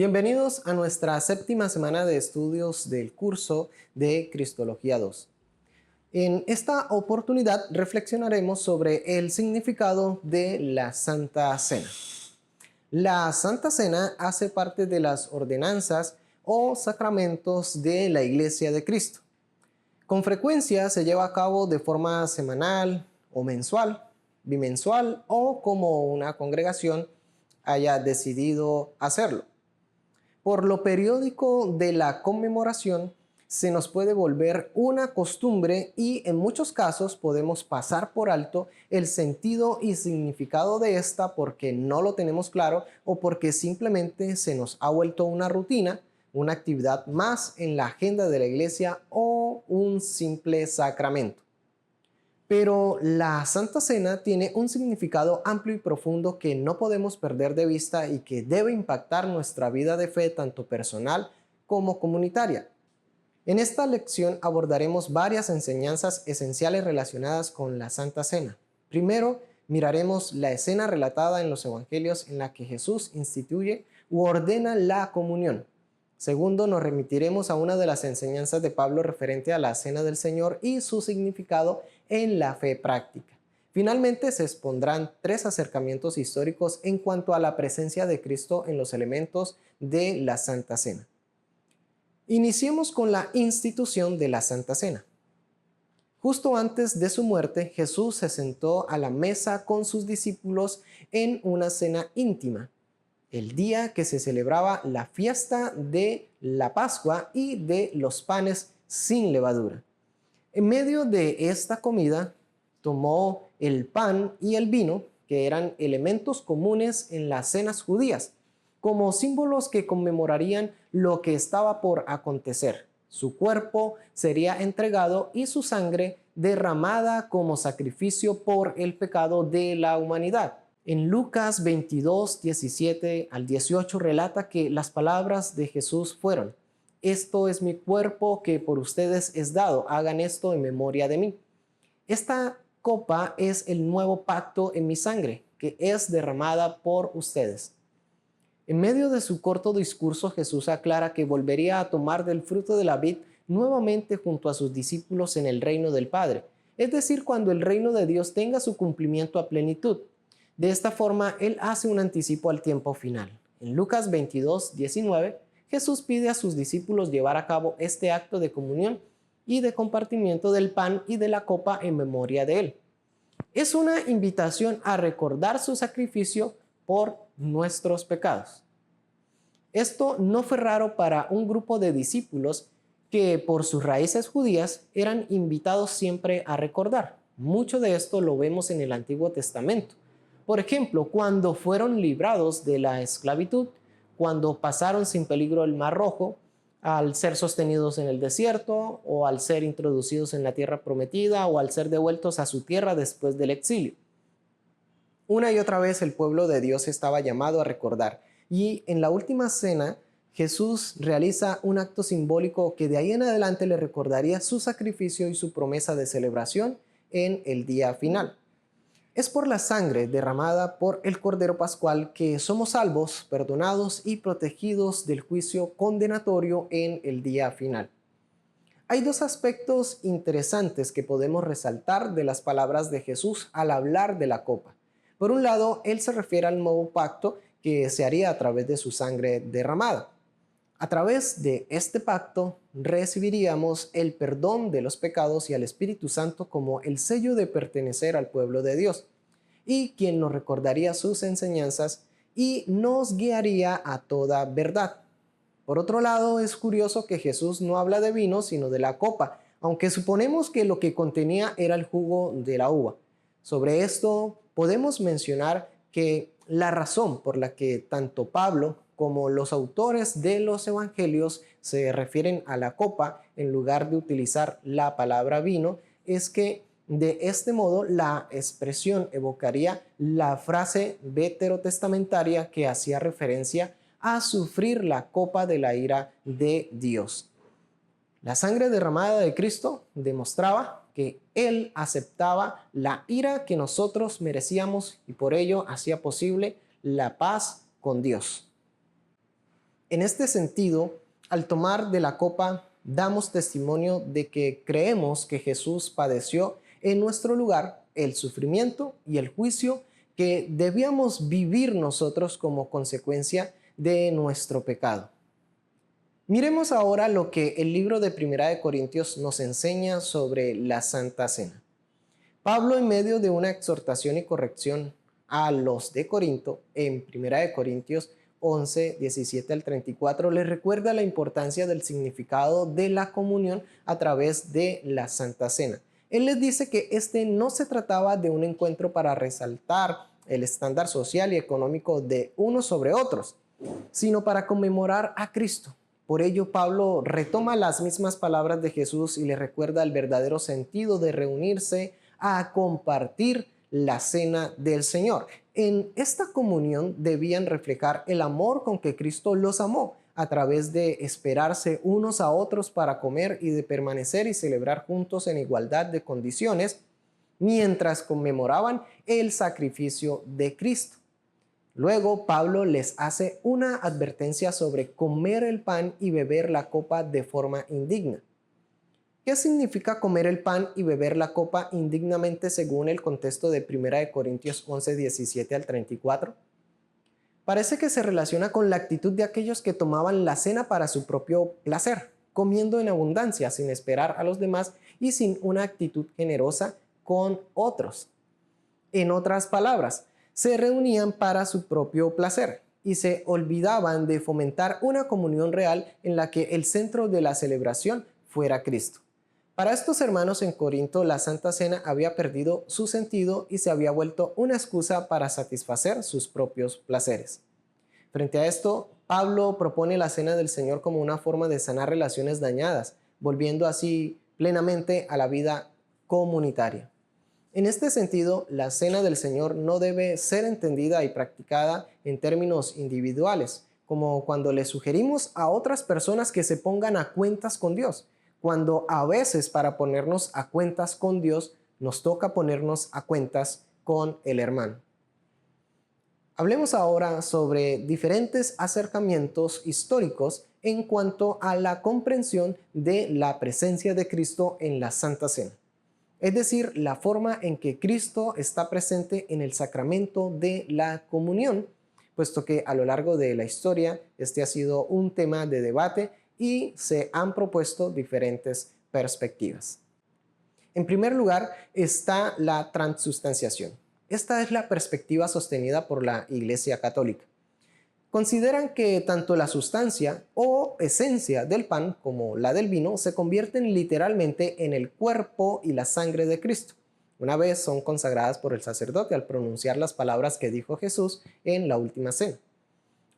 Bienvenidos a nuestra séptima semana de estudios del curso de Cristología 2. En esta oportunidad reflexionaremos sobre el significado de la Santa Cena. La Santa Cena hace parte de las ordenanzas o sacramentos de la Iglesia de Cristo. Con frecuencia se lleva a cabo de forma semanal o mensual, bimensual o como una congregación haya decidido hacerlo. Por lo periódico de la conmemoración, se nos puede volver una costumbre y en muchos casos podemos pasar por alto el sentido y significado de esta porque no lo tenemos claro o porque simplemente se nos ha vuelto una rutina, una actividad más en la agenda de la iglesia o un simple sacramento. Pero la Santa Cena tiene un significado amplio y profundo que no podemos perder de vista y que debe impactar nuestra vida de fe tanto personal como comunitaria. En esta lección abordaremos varias enseñanzas esenciales relacionadas con la Santa Cena. Primero, miraremos la escena relatada en los Evangelios en la que Jesús instituye u ordena la comunión. Segundo, nos remitiremos a una de las enseñanzas de Pablo referente a la Cena del Señor y su significado en la fe práctica. Finalmente, se expondrán tres acercamientos históricos en cuanto a la presencia de Cristo en los elementos de la Santa Cena. Iniciemos con la institución de la Santa Cena. Justo antes de su muerte, Jesús se sentó a la mesa con sus discípulos en una cena íntima, el día que se celebraba la fiesta de la Pascua y de los panes sin levadura. En medio de esta comida, tomó el pan y el vino, que eran elementos comunes en las cenas judías, como símbolos que conmemorarían lo que estaba por acontecer. Su cuerpo sería entregado y su sangre derramada como sacrificio por el pecado de la humanidad. En Lucas 22, 17 al 18 relata que las palabras de Jesús fueron: «Esto es mi cuerpo que por ustedes es dado, hagan esto en memoria de mí». Esta copa es el nuevo pacto en mi sangre, que es derramada por ustedes. En medio de su corto discurso, Jesús aclara que volvería a tomar del fruto de la vid nuevamente junto a sus discípulos en el reino del Padre, es decir, cuando el reino de Dios tenga su cumplimiento a plenitud. De esta forma, Él hace un anticipo al tiempo final. En Lucas 22, 19, Jesús pide a sus discípulos llevar a cabo este acto de comunión y de compartimiento del pan y de la copa en memoria de Él. Es una invitación a recordar su sacrificio por nuestros pecados. Esto no fue raro para un grupo de discípulos que por sus raíces judías eran invitados siempre a recordar. Mucho de esto lo vemos en el Antiguo Testamento. Por ejemplo, cuando fueron librados de la esclavitud, cuando pasaron sin peligro el Mar Rojo, al ser sostenidos en el desierto, o al ser introducidos en la tierra prometida, o al ser devueltos a su tierra después del exilio. Una y otra vez el pueblo de Dios estaba llamado a recordar, y en la última cena Jesús realiza un acto simbólico que de ahí en adelante le recordaría su sacrificio y su promesa de celebración en el día final. Es por la sangre derramada por el Cordero Pascual que somos salvos, perdonados y protegidos del juicio condenatorio en el día final. Hay dos aspectos interesantes que podemos resaltar de las palabras de Jesús al hablar de la copa. Por un lado, Él se refiere al nuevo pacto que se haría a través de su sangre derramada. A través de este pacto recibiríamos el perdón de los pecados y al Espíritu Santo como el sello de pertenecer al pueblo de Dios, y quien nos recordaría sus enseñanzas y nos guiaría a toda verdad. Por otro lado, es curioso que Jesús no habla de vino, sino de la copa, aunque suponemos que lo que contenía era el jugo de la uva. Sobre esto podemos mencionar que la razón por la que tanto Pablo como los autores de los evangelios se refieren a la copa en lugar de utilizar la palabra vino es que de este modo la expresión evocaría la frase veterotestamentaria que hacía referencia a sufrir la copa de la ira de Dios. La sangre derramada de Cristo demostraba que Él aceptaba la ira que nosotros merecíamos y por ello hacía posible la paz con Dios. En este sentido, al tomar de la copa, damos testimonio de que creemos que Jesús padeció en nuestro lugar el sufrimiento y el juicio que debíamos vivir nosotros como consecuencia de nuestro pecado. Miremos ahora lo que el libro de Primera de Corintios nos enseña sobre la Santa Cena. Pablo, en medio de una exhortación y corrección a los de Corinto, en Primera de Corintios 11, 17 al 34, les recuerda la importancia del significado de la comunión a través de la Santa Cena. Él les dice que este no se trataba de un encuentro para resaltar el estándar social y económico de unos sobre otros, sino para conmemorar a Cristo. Por ello, Pablo retoma las mismas palabras de Jesús y le recuerda el verdadero sentido de reunirse a compartir la cena del Señor. En esta comunión debían reflejar el amor con que Cristo los amó a través de esperarse unos a otros para comer y de permanecer y celebrar juntos en igualdad de condiciones mientras conmemoraban el sacrificio de Cristo. Luego, Pablo les hace una advertencia sobre comer el pan y beber la copa de forma indigna. ¿Qué significa comer el pan y beber la copa indignamente según el contexto de 1 Corintios 11, 17 al 34? Parece que se relaciona con la actitud de aquellos que tomaban la cena para su propio placer, comiendo en abundancia sin esperar a los demás y sin una actitud generosa con otros. En otras palabras, se reunían para su propio placer y se olvidaban de fomentar una comunión real en la que el centro de la celebración fuera Cristo. Para estos hermanos en Corinto, la Santa Cena había perdido su sentido y se había vuelto una excusa para satisfacer sus propios placeres. Frente a esto, Pablo propone la Cena del Señor como una forma de sanar relaciones dañadas, volviendo así plenamente a la vida comunitaria. En este sentido, la Cena del Señor no debe ser entendida y practicada en términos individuales, como cuando le sugerimos a otras personas que se pongan a cuentas con Dios, cuando a veces para ponernos a cuentas con Dios nos toca ponernos a cuentas con el hermano. Hablemos ahora sobre diferentes acercamientos históricos en cuanto a la comprensión de la presencia de Cristo en la Santa Cena. Es decir, la forma en que Cristo está presente en el sacramento de la comunión, puesto que a lo largo de la historia este ha sido un tema de debate y se han propuesto diferentes perspectivas. En primer lugar está la transustanciación. Esta es la perspectiva sostenida por la Iglesia Católica. Consideran que tanto la sustancia o esencia del pan como la del vino se convierten literalmente en el cuerpo y la sangre de Cristo, una vez son consagradas por el sacerdote al pronunciar las palabras que dijo Jesús en la última cena.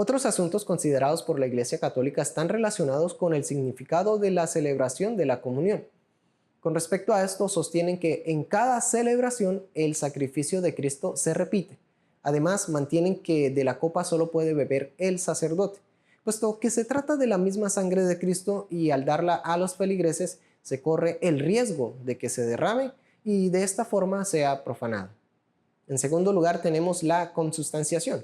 Otros asuntos considerados por la Iglesia Católica están relacionados con el significado de la celebración de la comunión. Con respecto a esto, sostienen que en cada celebración el sacrificio de Cristo se repite. Además, mantienen que de la copa solo puede beber el sacerdote, puesto que se trata de la misma sangre de Cristo y al darla a los feligreses se corre el riesgo de que se derrame y de esta forma sea profanado. En segundo lugar, tenemos la consustanciación.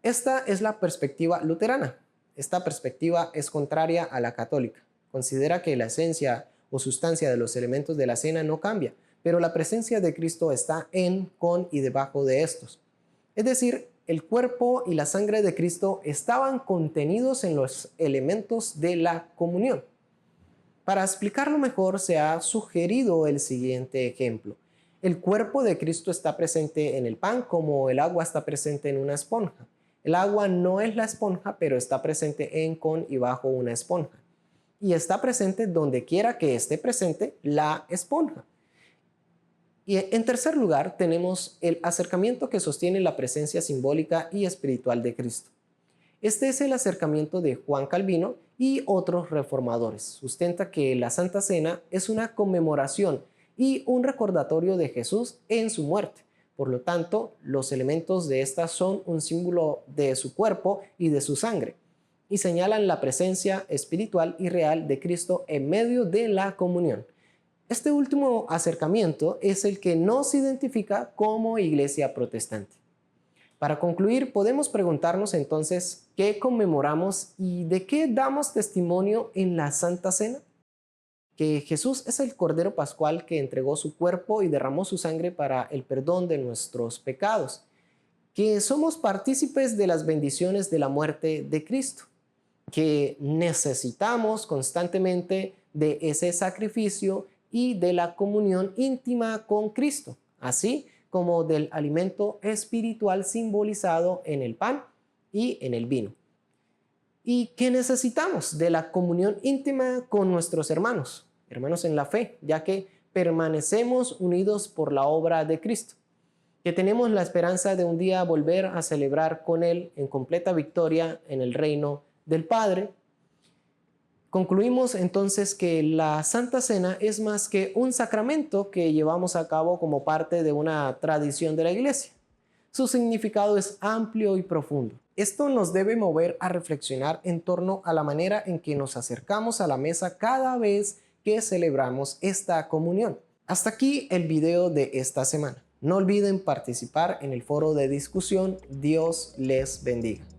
Esta es la perspectiva luterana. Esta perspectiva es contraria a la católica. Considera que la esencia o sustancia de los elementos de la cena no cambia, pero la presencia de Cristo está en, con y debajo de estos. Es decir, el cuerpo y la sangre de Cristo estaban contenidos en los elementos de la comunión. Para explicarlo mejor, se ha sugerido el siguiente ejemplo. El cuerpo de Cristo está presente en el pan como el agua está presente en una esponja. El agua no es la esponja, pero está presente en, con y bajo una esponja. Y está presente donde quiera que esté presente la esponja. Y en tercer lugar, tenemos el acercamiento que sostiene la presencia simbólica y espiritual de Cristo. Este es el acercamiento de Juan Calvino y otros reformadores. Sustenta que la Santa Cena es una conmemoración y un recordatorio de Jesús en su muerte. Por lo tanto, los elementos de esta son un símbolo de su cuerpo y de su sangre, y señalan la presencia espiritual y real de Cristo en medio de la comunión. Este último acercamiento es el que nos identifica como Iglesia protestante. Para concluir, podemos preguntarnos entonces, ¿qué conmemoramos y de qué damos testimonio en la Santa Cena? Que Jesús es el Cordero Pascual que entregó su cuerpo y derramó su sangre para el perdón de nuestros pecados, que somos partícipes de las bendiciones de la muerte de Cristo, que necesitamos constantemente de ese sacrificio y de la comunión íntima con Cristo, así como del alimento espiritual simbolizado en el pan y en el vino. Y que necesitamos de la comunión íntima con nuestros hermanos en la fe, ya que permanecemos unidos por la obra de Cristo, que tenemos la esperanza de un día volver a celebrar con Él en completa victoria en el reino del Padre. Concluimos entonces que la Santa Cena es más que un sacramento que llevamos a cabo como parte de una tradición de la Iglesia. Su significado es amplio y profundo. Esto nos debe mover a reflexionar en torno a la manera en que nos acercamos a la mesa cada vez que celebramos esta comunión. Hasta aquí el video de esta semana. No olviden participar en el foro de discusión. Dios les bendiga.